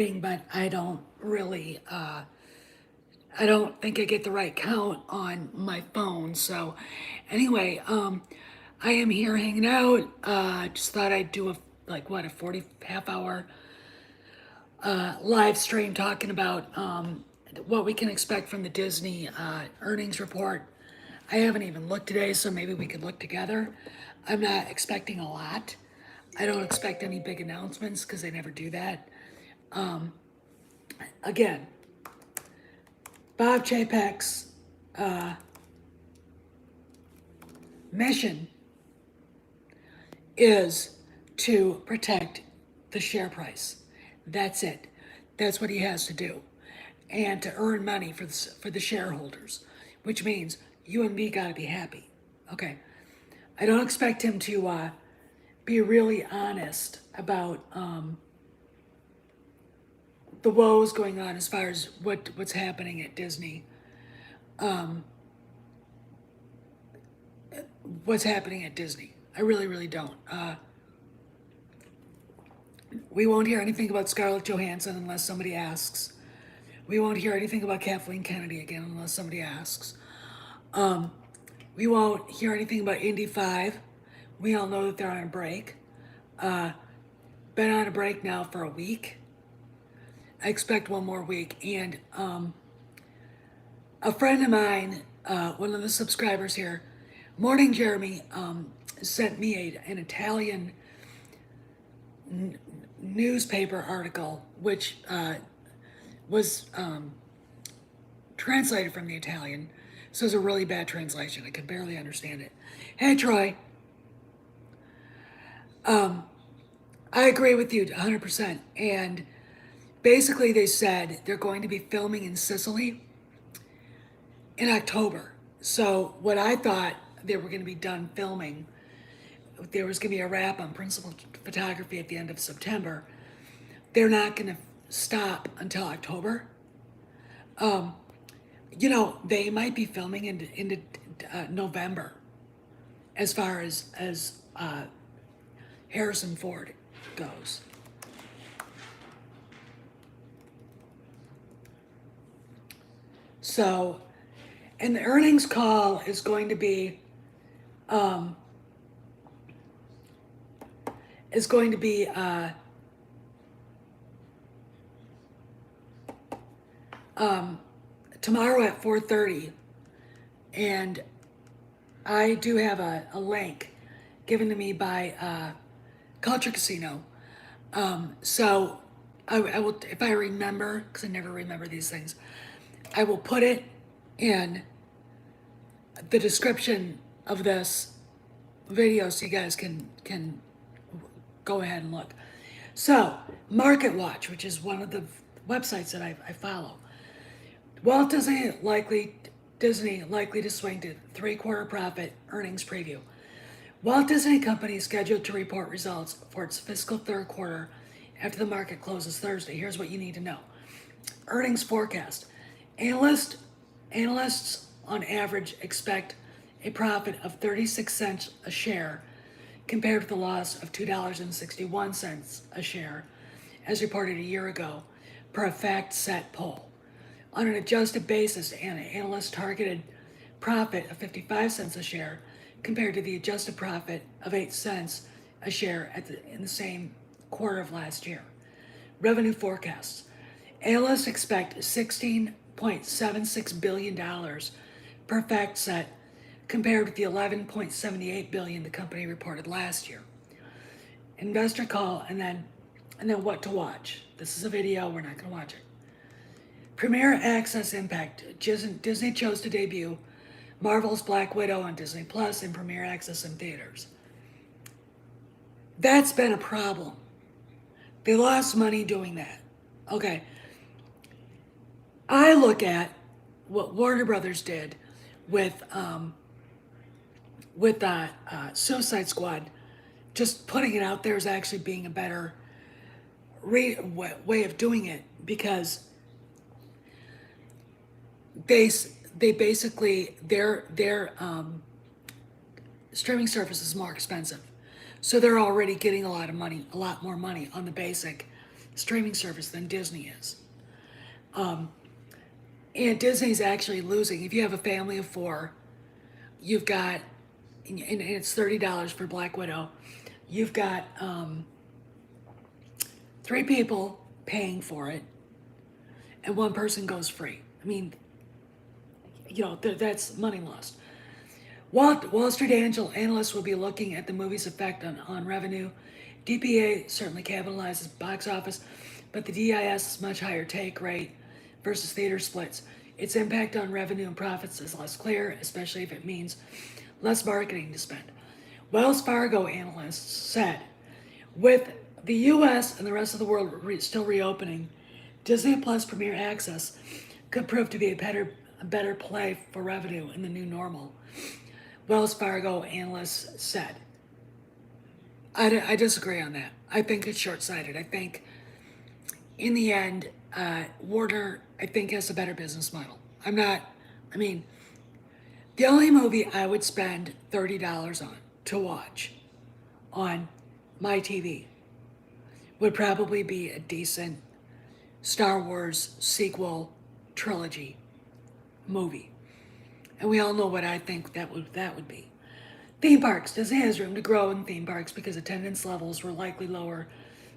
but I don't really, I don't think I get the right count on my phone. So, anyway, I am here hanging out. Just thought I'd do a 40 half hour live stream talking about what we can expect from the Disney earnings report. I haven't even looked today, so maybe we could look together. I'm not expecting a lot. I don't expect any big announcements because they never do that. Again, Bob Chapek's mission is to protect the share price. That's it. That's what he has to do. And to earn money for the shareholders, which means you and me got to be happy. Okay. I don't expect him to be really honest about the woes going on as far as what's happening at Disney. What's happening at Disney. I really, really don't. We won't hear anything about Scarlett Johansson unless somebody asks. We won't hear anything about Kathleen Kennedy again unless somebody asks. We won't hear anything about Indy 5. We all know that they're on a break. Been on a break now for a week. I expect one more week. And a friend of mine, one of the subscribers here, Morning Jeremy, sent me an Italian newspaper article, which was translated from the Italian. So it's a really bad translation. I could barely understand it. Hey, Troy. I agree with you 100%. And basically, they said they're going to be filming in Sicily in October. So, what I thought they were going to be done filming, there was going to be a wrap on principal photography at the end of September. They're not going to stop until October. They might be filming into November as far as Harrison Ford goes. So, and the earnings call is going to be tomorrow at 4:30, and I do have a link given to me by Culture Casino. So I will, if I remember, because I never remember these things, I will put it in the description of this video so you guys can go ahead and look. So, Market Watch, which is one of the websites that I follow. Walt Disney likely to swing to three-quarter profit earnings preview. Walt Disney Company is scheduled to report results for its fiscal third quarter after the market closes Thursday. Here's what you need to know. Earnings forecast. Analysts on average expect a profit of 36 cents a share compared to the loss of $2.61 a share as reported a year ago per a FactSet poll. On an adjusted basis, analysts targeted profit of 55 cents a share compared to the adjusted profit of 8 cents a share in the same quarter of last year. Revenue forecasts. Analysts expect $16.76 billion per FactSet compared with the $11.78 billion the company reported last year. Investor call and then what to watch. This is a video, we're not going to watch it. Premier Access impact. Disney chose to debut Marvel's Black Widow on Disney Plus and Premier Access in theaters. That's been a problem. They lost money doing that. Okay. I look at what Warner Brothers did with Suicide Squad. Just putting it out there is actually being a better way of doing it because they basically their streaming service is more expensive, so they're already getting a lot more money on the basic streaming service than Disney is. And Disney's actually losing. If you have a family of four, you've got, and it's $30 for Black Widow. You've got three people paying for it, and one person goes free. I mean, that's money lost. Wall Street analysts will be looking at the movie's effect on revenue. DPA certainly capitalizes box office, but the DIS is much higher take rate versus theater splits. Its impact on revenue and profits is less clear, especially if it means less marketing to spend. Wells Fargo analysts said, with the US and the rest of the world still reopening, Disney Plus Premier Access could prove to be a better play for revenue in the new normal. Wells Fargo analysts said. I disagree on that. I think it's short-sighted. I think, in the end, Warner, I think, has a better business model. The only movie I would spend $30 on to watch on my TV would probably be a decent Star Wars sequel trilogy movie. And we all know what I think that would be. Theme parks. Disney has room to grow in theme parks because attendance levels were likely lower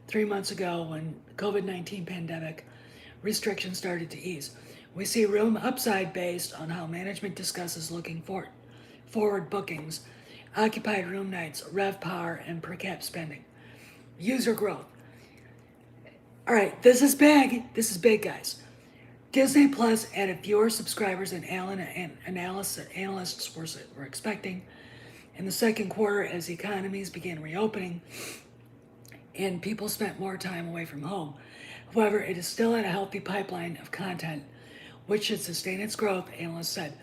3 months ago when the COVID-19 pandemic restrictions started to ease. We see room upside based on how management discusses looking forward bookings, occupied room nights, RevPAR, and per cap spending. User growth. All right, this is big. This is big, guys. Disney Plus added fewer subscribers than analysts were expecting in the second quarter as economies began reopening and people spent more time away from home. However, it is still at a healthy pipeline of content, which should sustain its growth, analysts said.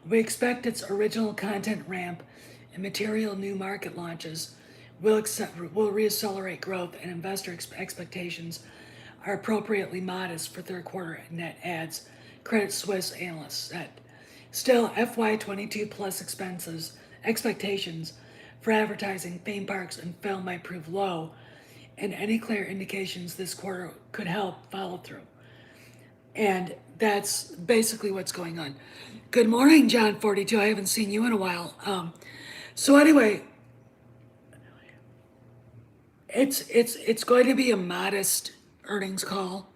We expect its original content ramp and material new market launches will reaccelerate growth, and investor expectations are appropriately modest for third quarter net adds, Credit Suisse analysts said. Still, FY22 plus expectations for advertising, theme parks, and film might prove low, and any clear indications this quarter could help follow through. And that's basically what's going on. Good morning, John42. I haven't seen you in a while. So anyway, it's going to be a modest earnings call.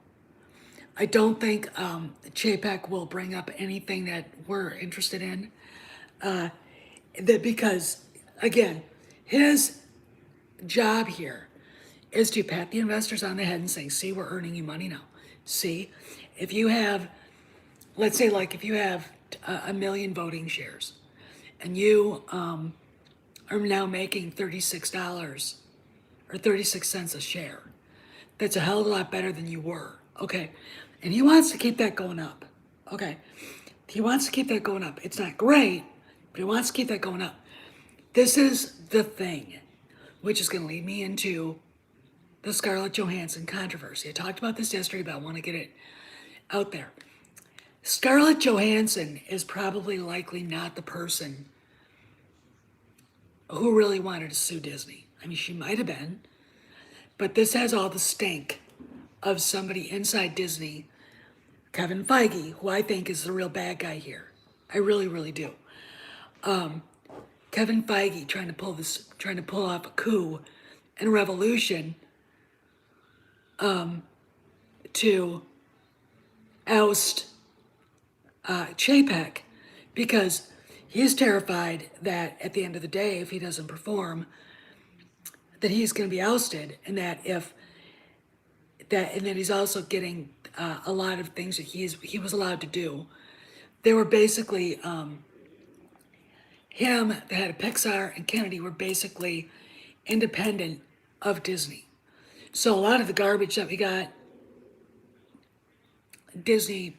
I don't think Chapek will bring up anything that we're interested in. Because, again, his job here is to pat the investors on the head and say, see, we're earning you money now. See, if you have, let's say, like if you have a million voting shares and you are now making $36 or 36 cents a share, that's a hell of a lot better than you were. Okay. And he wants to keep that going up. Okay. He wants to keep that going up. It's not great, but he wants to keep that going up. This is the thing, which is going to lead me into the Scarlett Johansson controversy. I talked about this yesterday, but I want to get it out there. Scarlett Johansson is probably likely not the person who really wanted to sue Disney. I mean, she might have been, but this has all the stink of somebody inside Disney, Kevin Feige, who I think is the real bad guy here. I really, really do. Kevin Feige trying to pull off a coup and a revolution to oust Chapek, because he's terrified that at the end of the day, if he doesn't perform, that he's going to be ousted, and that he's also getting a lot of things that he was allowed to do. They were basically him, the head of Pixar, and Kennedy were basically independent of Disney. So a lot of the garbage that we got, Disney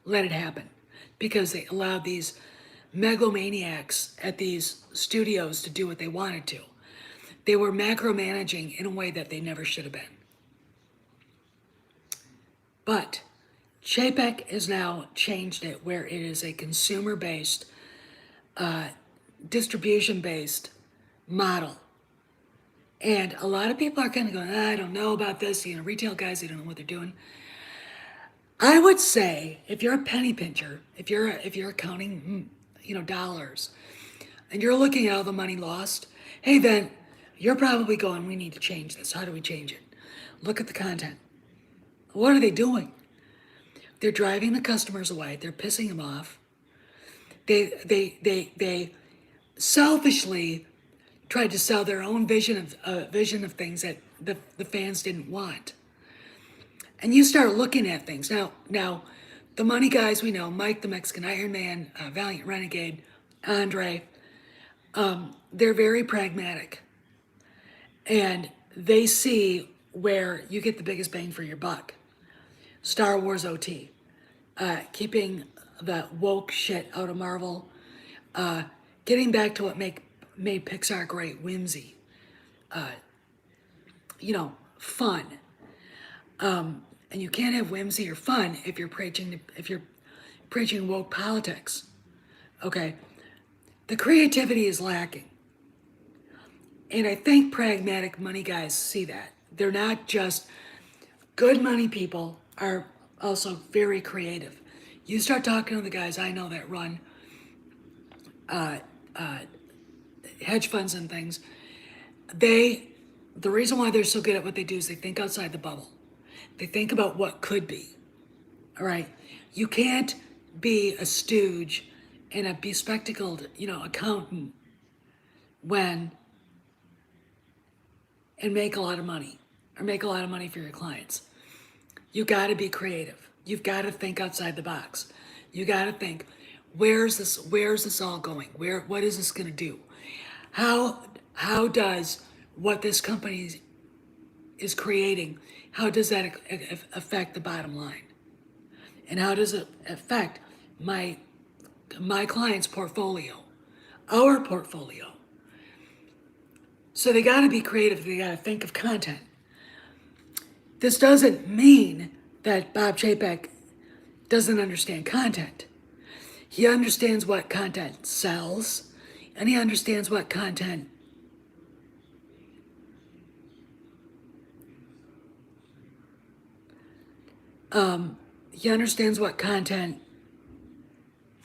let it happen because they allowed these megalomaniacs at these studios to do what they wanted to. They were macromanaging in a way that they never should have been. But Chapek has now changed it where it is a And a lot of people are kind of going, I don't know about this. You know, retail guys, they don't know what they're doing. I would say if you're a penny pincher, if you're counting, you know, dollars, and you're looking at all the money lost, hey, then you're probably going, we need to change this. How do we change it? Look at the content. What are they doing? They're driving the customers away. They're pissing them off. They selfishly tried to sell their own vision of things that the fans didn't want. And you start looking at things now. The money guys we know, Mike the Mexican Iron Man, Valiant Renegade, Andre, they're very pragmatic, and they see where you get the biggest bang for your buck. Star Wars OT, keeping the woke shit out of Marvel, getting back to what made Pixar great, whimsy, you know, fun. And you can't have whimsy or fun if you're preaching woke politics. Okay, the creativity is lacking, and I think pragmatic money guys see that. They're not just good money people are also very creative. You start talking to the guys I know that run hedge funds and things. The reason why they're so good at what they do is they think outside the bubble. They think about what could be. All right, you can't be a stooge and a bespectacled, you know, accountant and make a lot of money or make a lot of money for your clients. You got to be creative. You've got to think outside the box. You got to think, where's this all going? What is this going to do? How does what this company is creating, how does that affect the bottom line? And how does it affect my client's portfolio, our portfolio? So they got to be creative. They got to think of content. This doesn't mean that Bob Chapek doesn't understand content. He understands what content sells, and he understands what content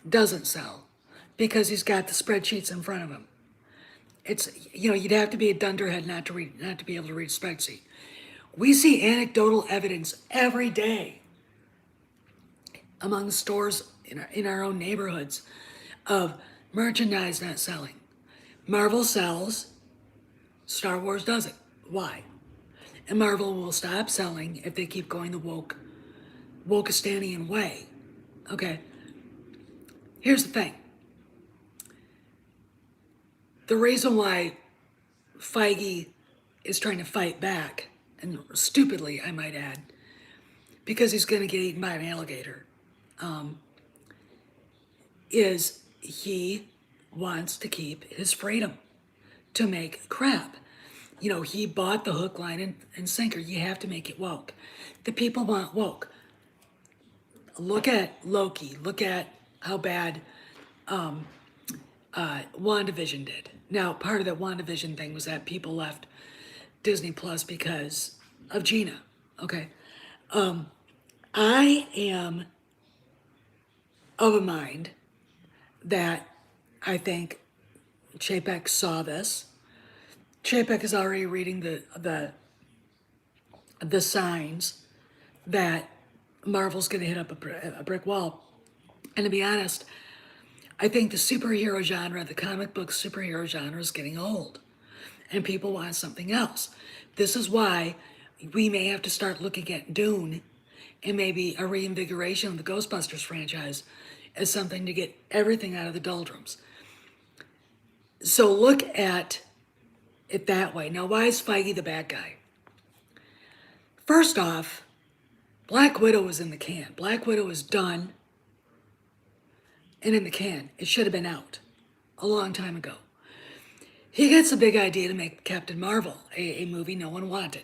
doesn't sell, because he's got the spreadsheets in front of him. It's, you know, you'd have to be a dunderhead not to be able to read a spreadsheet. We see anecdotal evidence every day among stores in our own neighborhoods of merchandise not selling. Marvel sells, Star Wars doesn't. Why? And Marvel will stop selling if they keep going the Wokistanian way. Okay. Here's the thing. The reason why Feige is trying to fight back, and stupidly, I might add, because he's going to get eaten by an alligator, is he wants to keep his freedom to make crap. You know, he bought the hook, line, and sinker. You have to make it woke. The people want woke. Look at Loki. Look at how bad WandaVision did. Now, part of the WandaVision thing was that people left Disney Plus because of Gina. Okay. I am of a mind that I think Chapek saw this. Chapek is already reading the signs that Marvel's going to hit up a brick wall. And to be honest, I think the superhero genre, the comic book superhero genre, is getting old, and people want something else. This is why we may have to start looking at Dune and maybe a reinvigoration of the Ghostbusters franchise as something to get everything out of the doldrums. So look at it that way. Now, why is Feige the bad guy? First off, Black Widow was in the can. Black Widow is done and in the can. It should have been out a long time ago. He gets a big idea to make Captain Marvel, a movie no one wanted,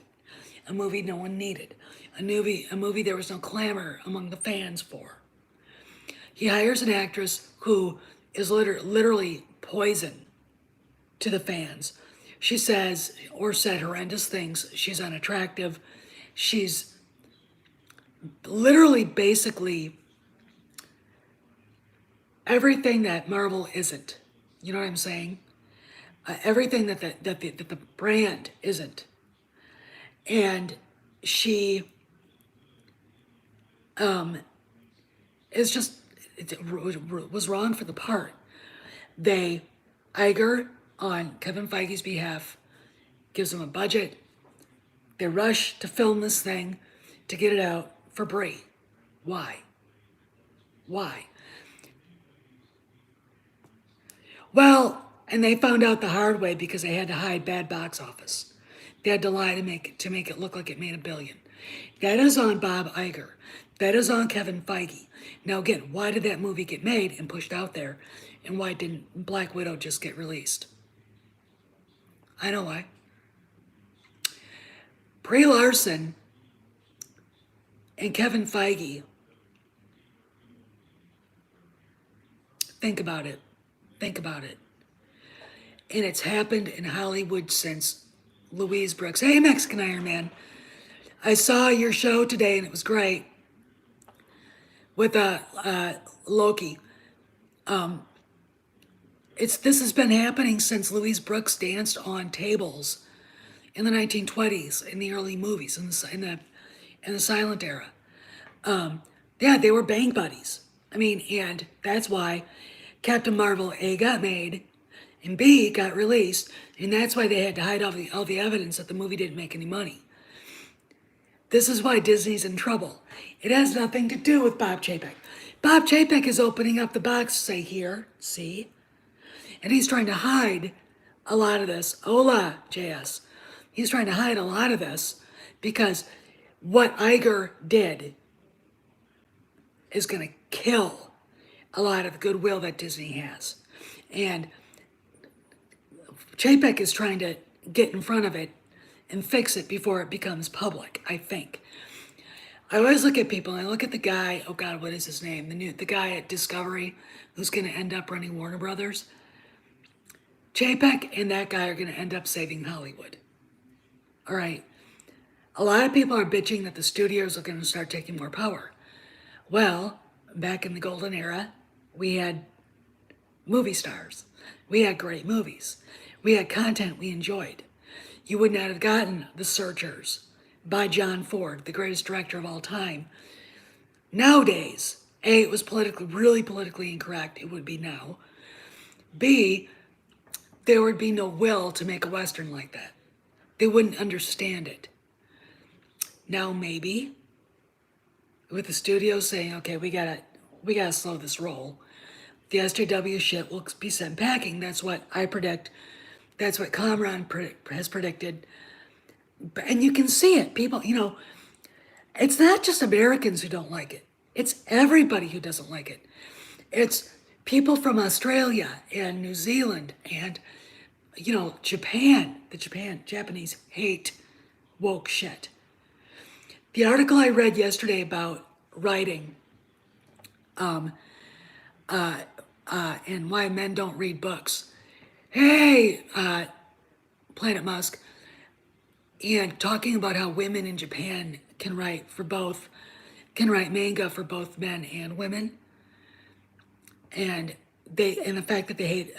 a movie no one needed, a movie there was no clamor among the fans for. He hires an actress who is literally poison to the fans, She says or said horrendous things. She's unattractive. She's literally basically everything that Marvel isn't. You know what I'm saying? Everything that the brand isn't. And she is just was wrong for the part. They, Iger, on Kevin Feige's behalf, gives them a budget. They rush to film this thing to get it out for Brie. Why? Why? Well, and they found out the hard way because they had to hide bad box office. They had to lie to make it look like it made $1 billion. That is on Bob Iger. That is on Kevin Feige. Now again, why did that movie get made and pushed out there? And why didn't Black Widow just get released? I know why. Brie Larson and Kevin Feige, think about it. Think about it. And it's happened in Hollywood since Louise Brooks. Hey, Mexican Iron Man. I saw your show today and it was great with Loki. This has been happening since Louise Brooks danced on tables in the 1920s in the early movies in the silent era. Yeah, they were bang buddies. I mean, and that's why Captain Marvel A got made and B got released, and that's why they had to hide all the evidence that the movie didn't make any money. This is why Disney's in trouble. It has nothing to do with Bob Chapek. Bob Chapek is opening up the box to say, here, see? And he's trying to hide a lot of this. Hola, JS. He's trying to hide a lot of this because what Iger did is going to kill a lot of the goodwill that Disney has. And Chapek is trying to get in front of it and fix it before it becomes public, I think. I always look at people, and I look at the guy, oh God, what is his name? The guy at Discovery who's going to end up running Warner Brothers. Chapek and that guy are going to end up saving Hollywood. All right. A lot of people are bitching that the studios are going to start taking more power. Well, back in the golden era, we had movie stars. We had great movies. We had content we enjoyed. You would not have gotten The Searchers by John Ford, the greatest director of all time. Nowadays, A, it was really politically incorrect. It would be now. B, there would be no will to make a Western like that. They wouldn't understand it. Now maybe, with the studio saying, okay, we gotta slow this roll, the SJW shit will be sent packing. That's what I predict. That's what Kamran has predicted. And you can see it. People, it's not just Americans who don't like it. It's everybody who doesn't like it. It's people from Australia and New Zealand and, Japan. Japanese hate woke shit. The article I read yesterday about writing and why men don't read books. Hey, Planet Musk, and talking about how women in Japan can write manga for both men and women, and the fact that they hate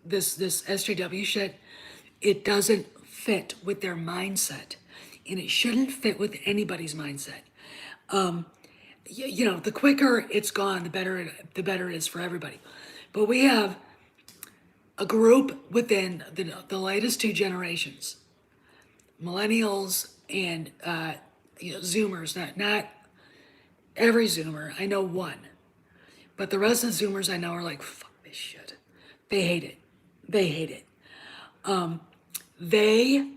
this SJW shit, it doesn't fit with their mindset, and it shouldn't fit with anybody's mindset. The quicker it's gone, the better it is for everybody. But we have a group within the latest two generations, millennials and Zoomers. Not every Zoomer. I know one, but the rest of the Zoomers I know are like, fuck this shit. They hate it. They hate it. They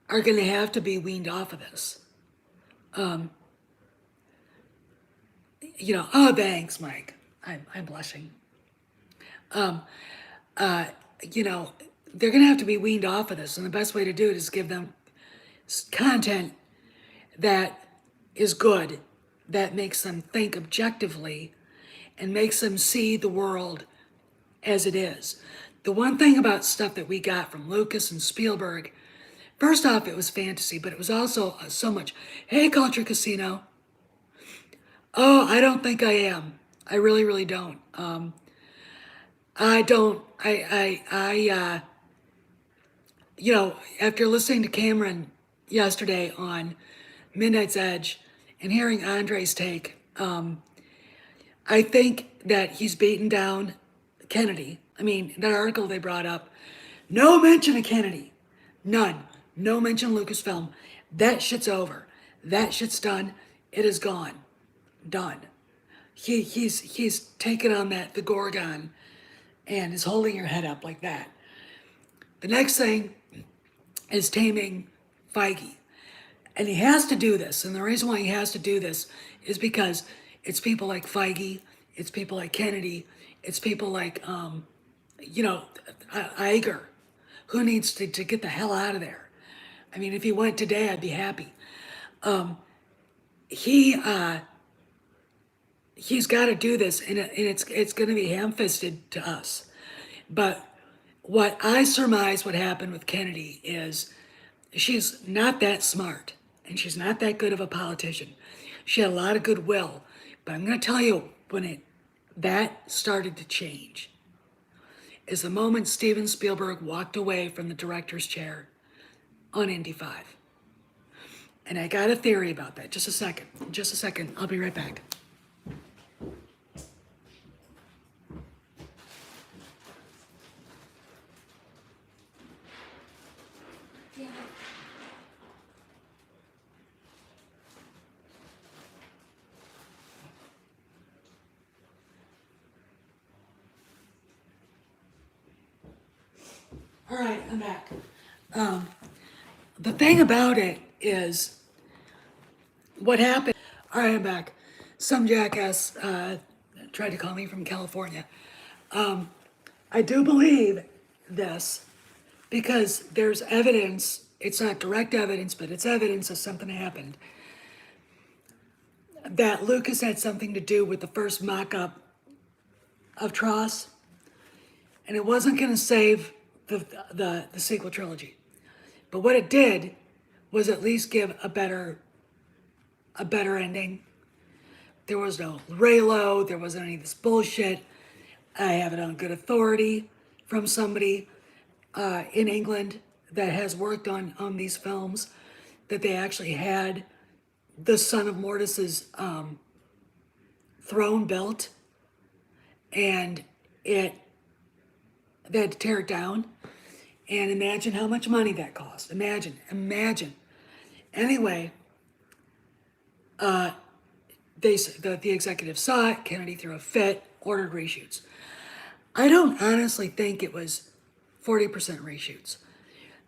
are going to have to be weaned off of this. Oh, thanks, Mike. I'm blushing. They're going to have to be weaned off of this. And the best way to do it is give them content that is good, that makes them think objectively and makes them see the world as it is. The one thing about stuff that we got from Lucas and Spielberg, first off, it was fantasy, but it was also so much, hey, Culture Casino. Oh, I don't think I am. I really, really don't. I don't, after listening to Cameron yesterday on Midnight's Edge and hearing Andre's take, I think that he's beaten down Kennedy. I mean, that article they brought up, no mention of Kennedy. None. No mention of Lucasfilm. That shit's over. That shit's done. It is gone. Done. He's taken on the Gorgon and is holding your head up like that. The next thing is taming Feige. And he has to do this. And the reason why he has to do this is because it's people like Feige, it's people like Kennedy, it's people like, Iger, who needs to get the hell out of there. I mean, if he went today, I'd be happy. He's got to do this, and it's going to be ham-fisted to us. But what I surmise what happened with Kennedy is she's not that smart, and she's not that good of a politician. She had a lot of goodwill, but I'm going to tell you when that started to change is the moment Steven Spielberg walked away from the director's chair on Indy 5. And I got a theory about that. Just a second. I'll be right back. All right, I'm back. The thing about it is what happened. All right, I'm back. Some jackass tried to call me from California. I do believe this because there's evidence. It's not direct evidence, but it's evidence that something happened. That Lucas had something to do with the first mock-up of TROS, and it wasn't going to save the sequel trilogy. But what it did was at least give a better ending. There was no Reylo, there wasn't any of this bullshit. I have it on good authority from somebody in England that has worked on these films that they actually had the son of Mortis's throne built, and they had to tear it down. And imagine how much money that cost. Imagine. Anyway, the executive saw it. Kennedy threw a fit, ordered reshoots. I don't honestly think it was 40% reshoots.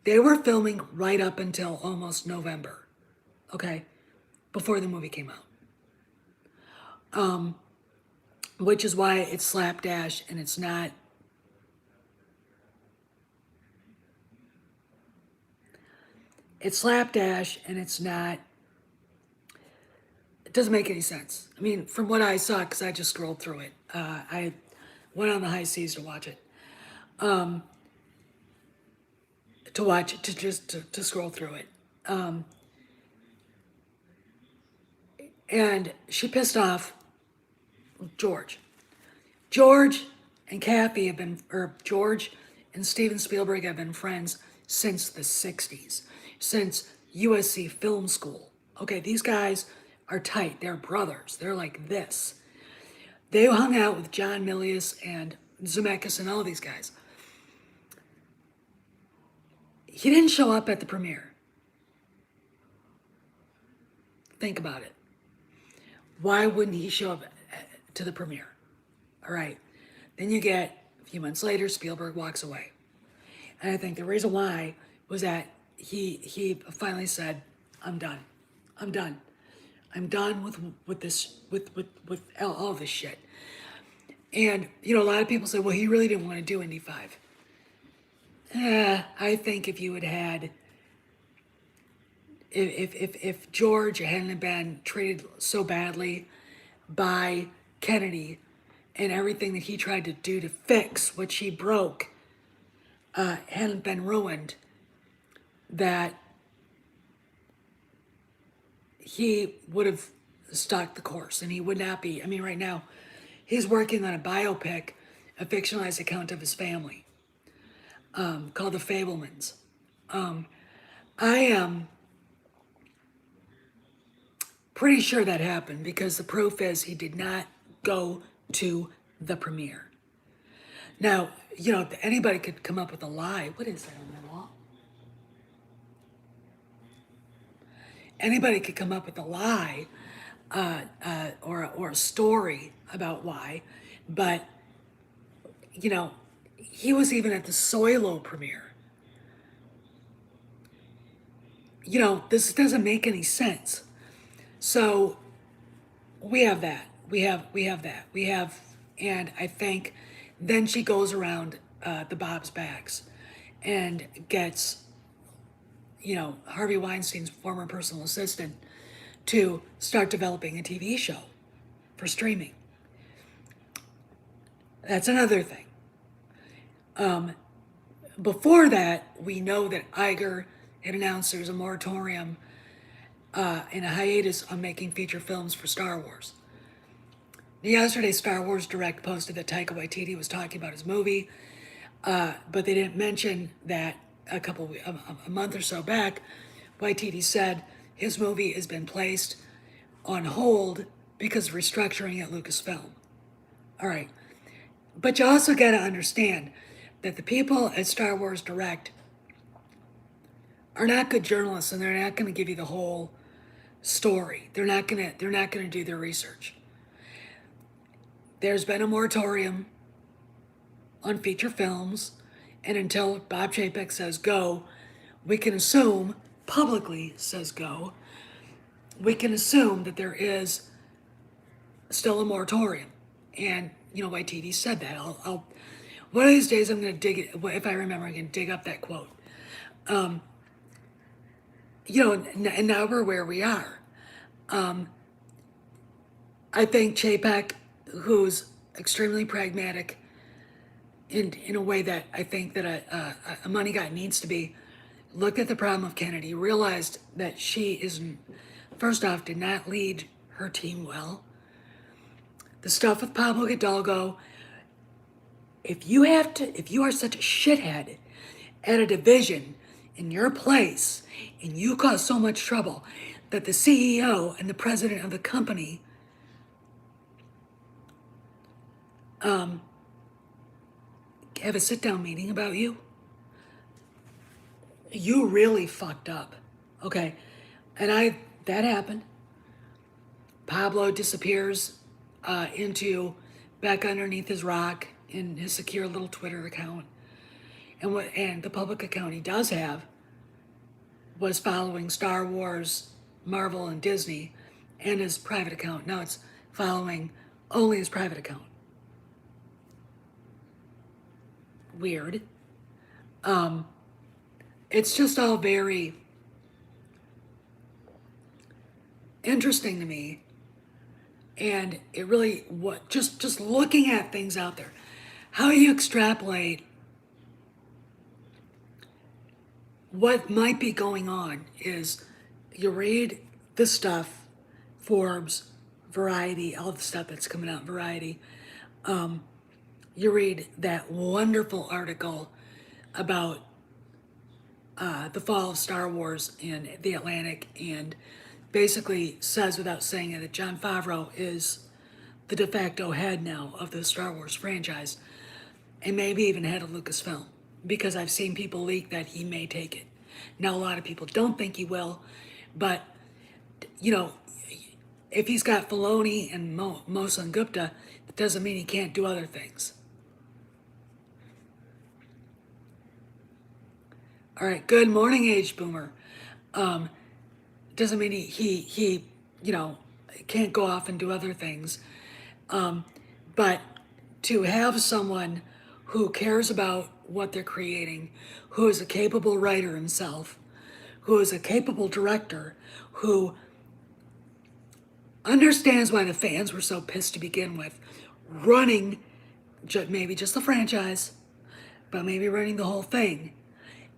They were filming right up until almost November, okay, before the movie came out. Which is why it's slapdash and it's not. It's slapdash and it's not. It doesn't make any sense. I mean, from what I saw, because I just scrolled through it, I went on the high seas to watch it. To scroll through it. And she pissed off George. George and Kathy have been, or George and Steven Spielberg have been friends since the 60s, since USC Film School. Okay, these guys are tight. They're brothers. They're like this. They hung out with John Milius and Zemeckis and all these guys. He didn't show up at the premiere. Think about it. Why wouldn't he show up to the premiere? All right. Then you get, a few months later, Spielberg walks away. And I think the reason why was that he finally said, I'm done. I'm done with this, with all this shit. And, a lot of people say, well, he really didn't want to do Indy 5. I think if you had if George hadn't been treated so badly by Kennedy and everything that he tried to do to fix what she broke, hadn't been ruined, that he would have stuck the course and he would not be. I mean, right now, he's working on a biopic, a fictionalized account of his family, called The Fablemans. I am pretty sure that happened because the proof is he did not go to the premiere. Now, anybody could come up with a lie. What is that on my wall? Anybody could come up with a lie or a story about why, but he was even at the Soilo premiere. This doesn't make any sense. So we have that. We have that. And I think then she goes around the Bob's bags and gets, Harvey Weinstein's former personal assistant to start developing a TV show for streaming. That's another thing. Before that, we know that Iger had announced there's a moratorium and a hiatus on making feature films for Star Wars. Yesterday, Star Wars Direct posted that Taika Waititi was talking about his movie, but they didn't mention that a month or so back, Waititi said his movie has been placed on hold because of restructuring at Lucasfilm. All right. But you also got to understand that the people at Star Wars Direct are not good journalists, and they're not going to give you the whole story. They're not going to do their research. There's been a moratorium on feature films, and until Bob Chapek says go, we can assume, publicly says go, we can assume that there is still a moratorium. And, Waititi said that. I'll one of these days I'm going to dig it, if I remember, I'm going to dig up that quote. And now we're where we are. I think Chapek, who's extremely pragmatic in a way that I think that a money guy needs to be, looked at the problem of Kennedy, realized that she isn't, first off, did not lead her team well. The stuff with Pablo Hidalgo, if you are such a shithead at a division in your place and you cause so much trouble that the CEO and the president of the company have a sit-down meeting about you, you really fucked up. Okay. And that happened. Pablo disappears into back underneath his rock in his secure little Twitter account. And the public account he does have was following Star Wars, Marvel, and Disney, and his private account. Now it's following only his private account. Weird. It's just all very interesting to me. And it really, just looking at things out there, how you extrapolate what might be going on is you read the stuff, Forbes, Variety, all the stuff that's coming out in Variety. You read that wonderful article about the fall of Star Wars in The Atlantic, and basically says without saying it that Jon Favreau is the de facto head now of the Star Wars franchise, and maybe even head of Lucasfilm, because I've seen people leak that he may take it. Now, a lot of people don't think he will, but, if he's got Filoni and Mohsen Gupta, it doesn't mean he can't do other things. All right, good morning, Age Boomer. Doesn't mean he can't go off and do other things. But to have someone who cares about what they're creating, who is a capable writer himself, who is a capable director, who understands why the fans were so pissed to begin with, running maybe just the franchise, but maybe running the whole thing,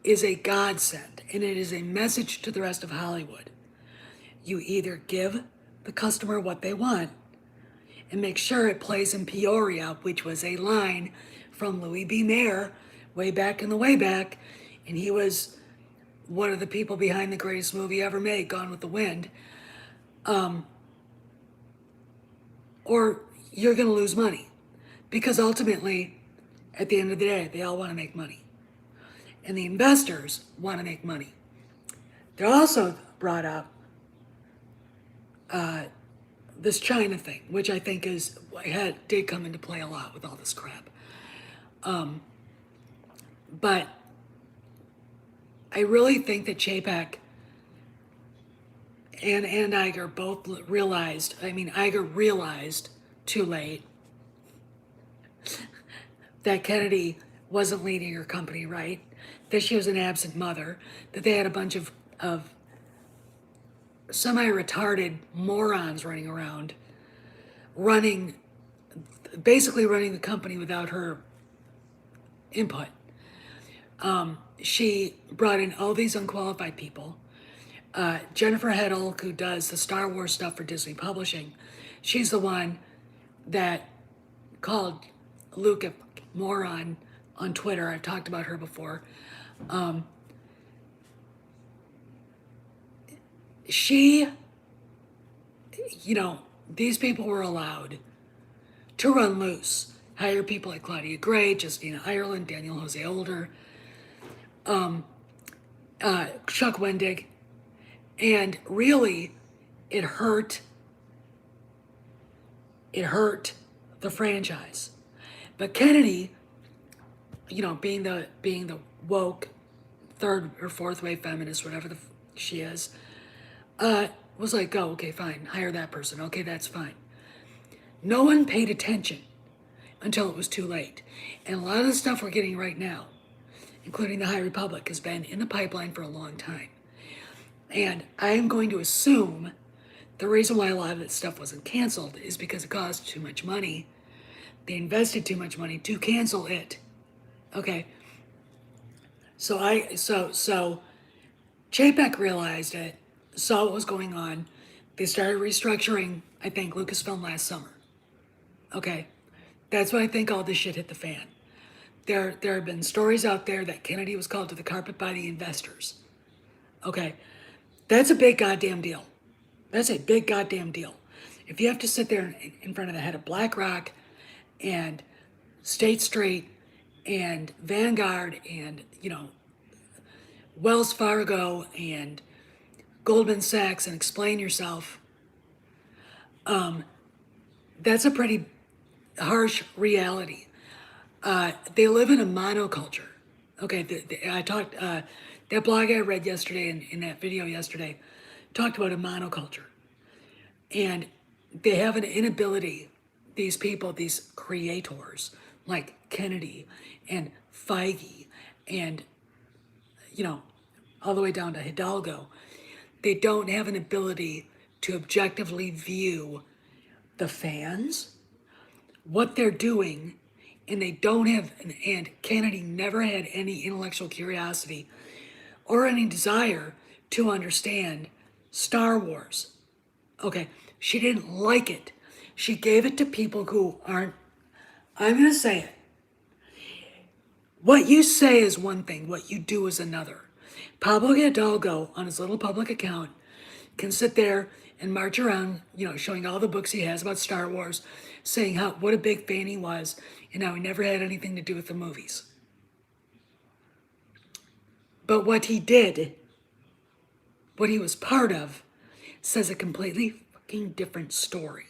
is a godsend, and it is a message to the rest of Hollywood. You either give the customer what they want and make sure it plays in Peoria, which was a line from Louis B. Mayer way back in the way back, and he was one of the people behind the greatest movie ever made, Gone with the Wind, or you're going to lose money. Because ultimately, at the end of the day, they all want to make money. And the investors want to make money. They also brought up this China thing, which I think did come into play a lot with all this crap. But I really think that Chapek and Iger both realized, Iger realized too late that Kennedy wasn't leading her company right, that she was an absent mother, that they had a bunch of semi-retarded morons running around, basically running the company without her input. She brought in all these unqualified people. Jennifer Heddle, who does the Star Wars stuff for Disney Publishing, she's the one that called Luke a moron on Twitter. I've talked about her before. These people were allowed to run loose, hire people like Claudia Gray, Justina Ireland, Daniel Jose Older, Chuck Wendig, and really, it hurt the franchise. But Kennedy, being the woke third or fourth wave feminist, whatever she is, was like, oh, okay, fine, hire that person. Okay, that's fine. No one paid attention until it was too late. And a lot of the stuff we're getting right now, including the High Republic, has been in the pipeline for a long time. And I am going to assume the reason why a lot of that stuff wasn't canceled is because it cost too much money. They invested too much money to cancel it. Okay. So Chapek realized it, saw what was going on. They started restructuring, I think, Lucasfilm last summer. Okay. That's when I think all this shit hit the fan. There have been stories out there that Kennedy was called to the carpet by the investors. Okay. That's a big goddamn deal. That's a big goddamn deal. If you have to sit there in front of the head of BlackRock and State Street and Vanguard and, Wells Fargo and Goldman Sachs and explain yourself, that's a pretty harsh reality. They live in a monoculture. Okay, that blog I read yesterday in that video yesterday talked about a monoculture. And they have an inability, these people, these creators, like Kennedy and Feige and, all the way down to Hidalgo, they don't have an ability to objectively view the fans, what they're doing, and they don't have, and Kennedy never had any intellectual curiosity or any desire to understand Star Wars. Okay, she didn't like it. She gave it to people who aren't, I'm going to say it. What you say is one thing, what you do is another. Pablo Hidalgo, on his little public account, can sit there and march around, showing all the books he has about Star Wars, saying what a big fan he was, and how he never had anything to do with the movies. But what he did, what he was part of, says a completely fucking different story.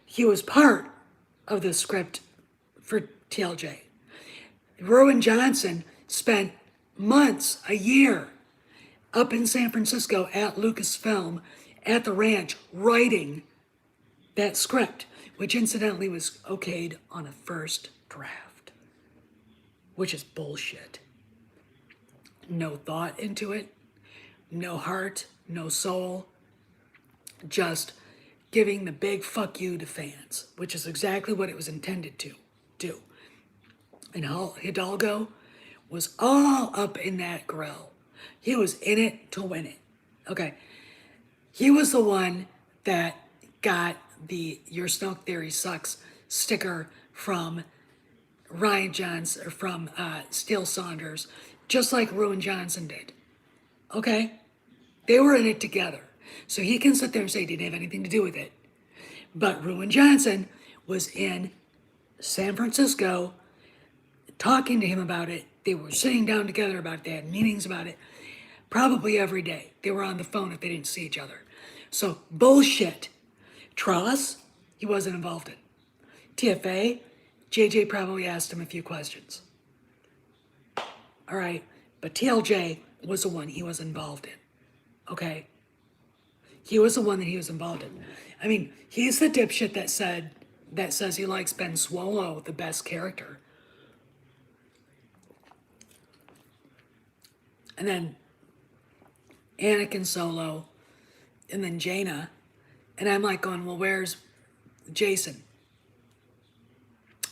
He was part of the script for TLJ. Rowan Johnson spent months, a year, up in San Francisco at Lucasfilm, at the ranch, writing that script, which incidentally was okayed on a first draft, which is bullshit. No thought into it, no heart, no soul, just giving the big fuck you to fans, which is exactly what it was intended to do. And Hidalgo was all up in that grill. He was in it to win it. Okay. He was the one that got the Your Snoke Theory Sucks sticker from Ryan Johnson, or from Steele Saunders, just like Ruin Johnson did. Okay? They were in it together. So he can sit there and say he didn't have anything to do with it. But Ruin Johnson was in San Francisco talking to him about it. They were sitting down together about it. They had meetings about it probably every day. They were on the phone if they didn't see each other. So bullshit. Trollis, he wasn't involved in. TFA, JJ probably asked him a few questions. All right, but TLJ was the one he was involved in. Okay? He was the one that he was involved in. I mean, he's the dipshit that says he likes Ben Swallow, the best character. And then Anakin Solo, and then Jaina. And I'm like going, well, where's Jason?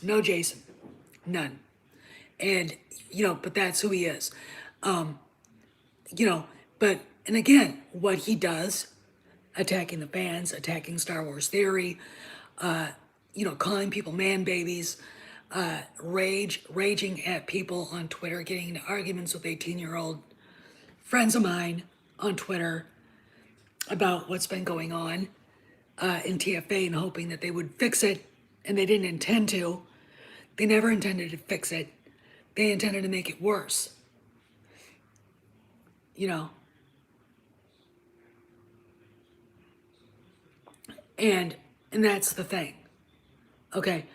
No Jason. None. And, but that's who he is. And again, what he does, attacking the fans, attacking Star Wars theory, calling people man babies, raging at people on Twitter, getting into arguments with 18-year-old friends of mine on Twitter about what's been going on in TFA, and hoping that they would fix it, and they didn't intend to. They never intended to fix it. They intended to make it worse. And that's the thing. Okay.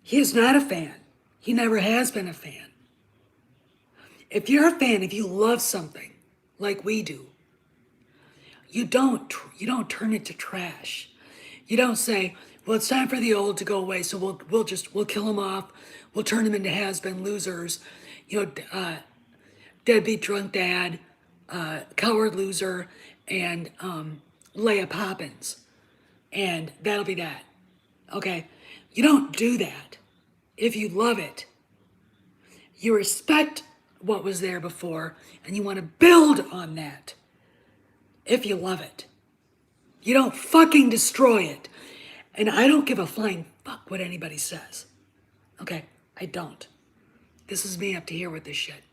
He is not a fan. He never has been a fan. If you're a fan, if you love something like we do, you don't turn it to trash. You don't say, well, it's time for the old to go away, so we'll kill them off. We'll turn them into has-been losers. Deadbeat drunk dad, coward loser, and Leia Poppins. And that'll be that. Okay? You don't do that. If you love it, you respect what was there before, and you want to build on that. If you love it. You don't fucking destroy it. And I don't give a flying fuck what anybody says. Okay? I don't. This is me up to here with this shit.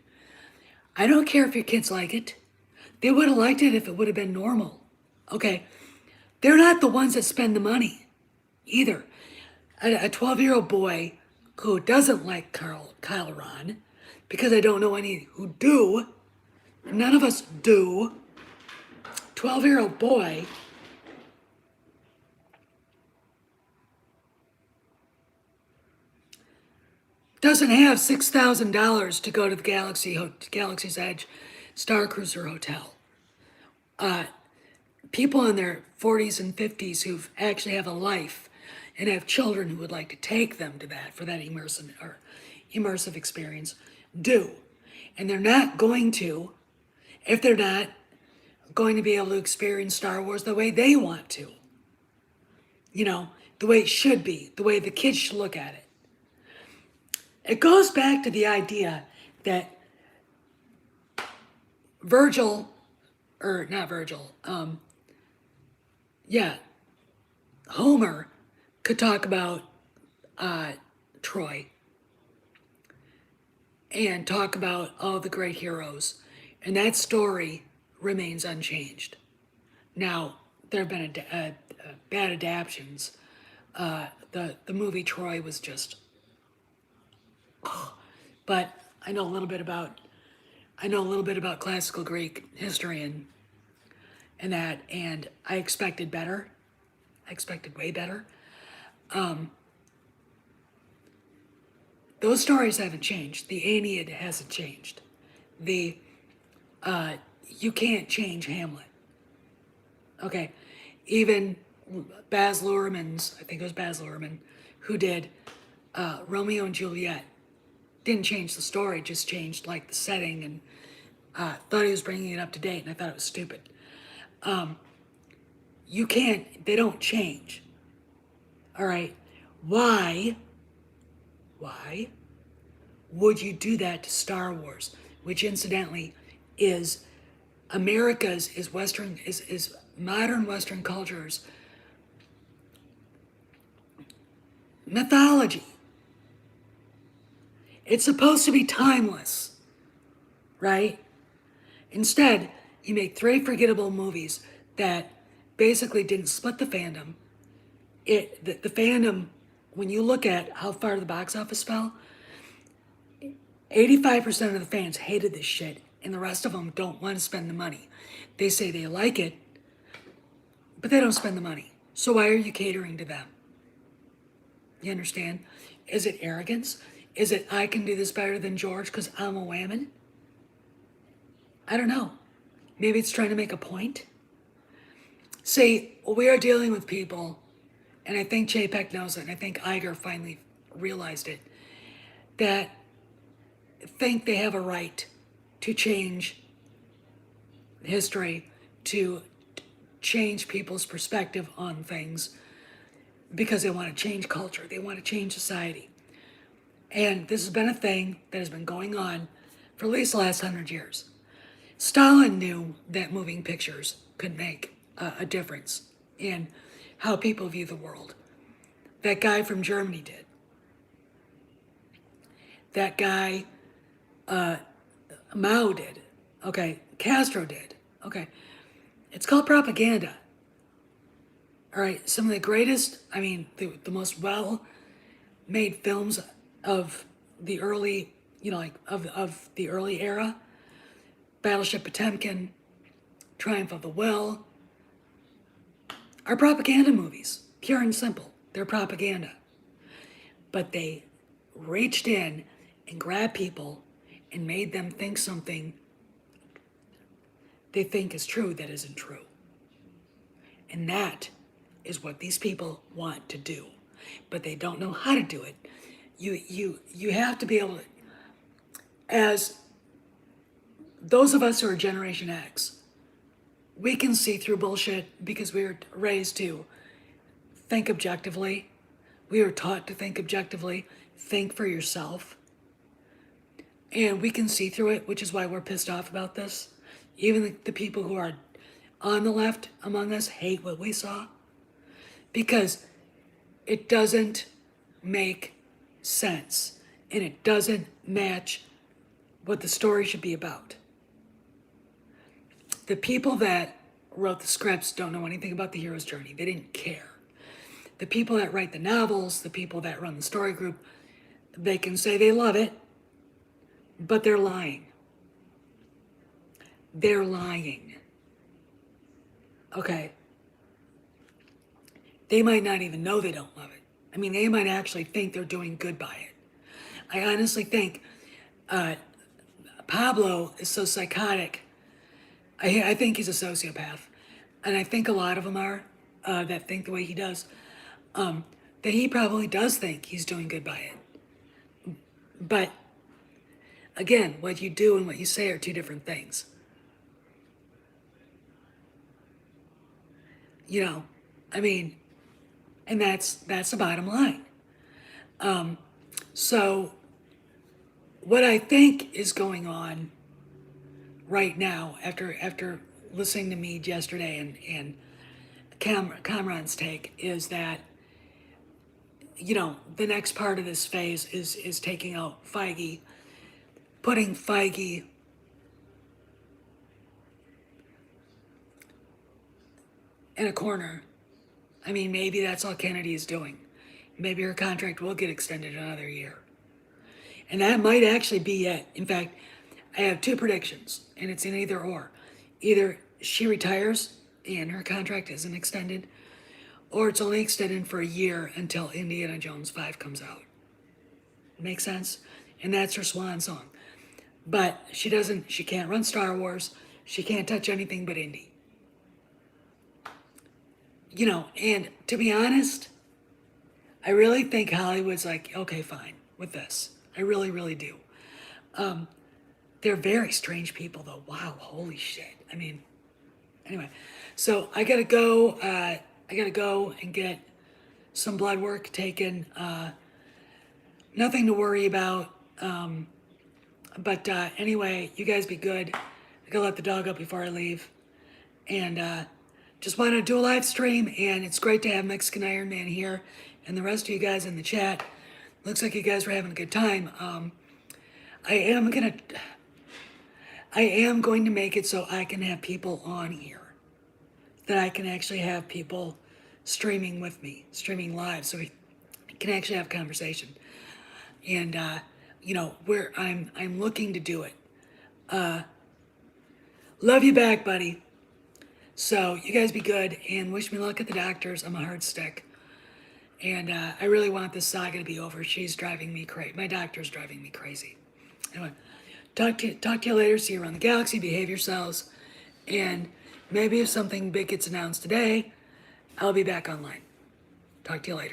I don't care if your kids like it. They would have liked it if it would have been normal. Okay? They're not the ones that spend the money either. A 12-year-old boy who doesn't like Kylo Ren, because I don't know any who do, none of us do, 12-year-old boy doesn't have $6,000 to go to the Galaxy's Edge Star Cruiser Hotel. People in their 40s and 50s who actually have a life and have children who would like to take them to that for that immersive experience do. And they're not going to, if they're not going to be able to experience Star Wars the way they want to. The way it should be, the way the kids should look at it. It goes back to the idea that Homer could talk about Troy and talk about all the great heroes, and that story remains unchanged. Now, there have been bad adaptions. The movie Troy was just, but I know a little bit about classical Greek history and that, and I expected better. I expected way better. Those stories haven't changed. The Aeneid hasn't changed. You can't change Hamlet. Okay, even Baz Luhrmann's, I think it was Baz Luhrmann, who did Romeo and Juliet, didn't change the story, just changed like the setting, and thought he was bringing it up to date, and I thought it was stupid. They don't change. All right, why Why would you do that to Star Wars, which incidentally is America's, is Western, is modern Western culture's mythology. It's supposed to be timeless, right? Instead, you make three forgettable movies that basically didn't split the fandom. The fandom, when you look at how far the box office fell, 85% of the fans hated this shit, and the rest of them don't want to spend the money. They say they like it, but they don't spend the money. So why are you catering to them? You understand? Is it arrogance? Is it I can do this better than George because I'm a whammon? I don't know. Maybe it's trying to make a point. See, we are dealing with people, and I think Chapek knows it, and I think Iger finally realized it, that think they have a right to change history, to change people's perspective on things, because they want to change culture, they want to change society. And this has been a thing that has been going on for at least the last 100 years. Stalin knew that moving pictures could make a difference in how people view the world. That guy from Germany did. That guy, Mao did. Okay, Castro did. Okay, it's called propaganda. All right, some of the greatest, I mean, the most well-made films of the early, of the early era, Battleship Potemkin, Triumph of the Will, are propaganda movies, pure and simple. They're propaganda. But they reached in and grabbed people and made them think something they think is true that isn't true. And that is what these people want to do. But they don't know how to do it. You have to be able to, as those of us who are Generation X, we can see through bullshit because we were raised to think objectively. We were taught to think objectively, think for yourself. And we can see through it, which is why we're pissed off about this. Even the people who are on the left among us hate what we saw because it doesn't make sense and it doesn't match what the story should be about. The people that wrote the scripts don't know anything about the hero's journey. They didn't care. The people that write the novels, the people that run the story group, they can say they love it, but they're lying. They're lying. Okay. They might not even know they don't love it. I mean, they might actually think they're doing good by it. I honestly think Pablo is so psychotic. I think he's a sociopath. And I think a lot of them are that think the way he does. That he probably does think he's doing good by it. But again, what you do and what you say are two different things. I mean, and that's the bottom line. So what I think is going on right now, after listening to Mead yesterday and Kamran's take, is that the next part of this phase is taking out Feige, putting Feige in a corner. I mean, maybe that's all Kennedy is doing. Maybe her contract will get extended another year. And that might actually be it. In fact, I have two predictions, and it's in either or. Either she retires and her contract isn't extended, or it's only extended for a year until Indiana Jones 5 comes out. Make sense? And that's her swan song. But she can't run Star Wars. She can't touch anything but Indy. And to be honest, I really think Hollywood's like, okay, fine with this. I really, really do. They're very strange people, though. Wow, holy shit. I mean, anyway. So I gotta go. I gotta go and get some blood work taken. nothing to worry about. But anyway, you guys be good. I gotta let the dog up before I leave. And just wanted to do a live stream, and it's great to have Mexican Iron Man here and the rest of you guys in the chat. Looks like you guys were having a good time. I am going to make it so I can have people on here, that I can actually have people streaming with me, streaming live, so we can actually have conversation. And where I'm looking to do it. Love you back, buddy. So you guys be good and wish me luck at the doctors. I'm a hard stick. And I really want this saga to be over. She's driving me crazy. My doctor's driving me crazy. Anyway, talk to you later. See you around the galaxy. Behave yourselves. And maybe if something big gets announced today, I'll be back online. Talk to you later.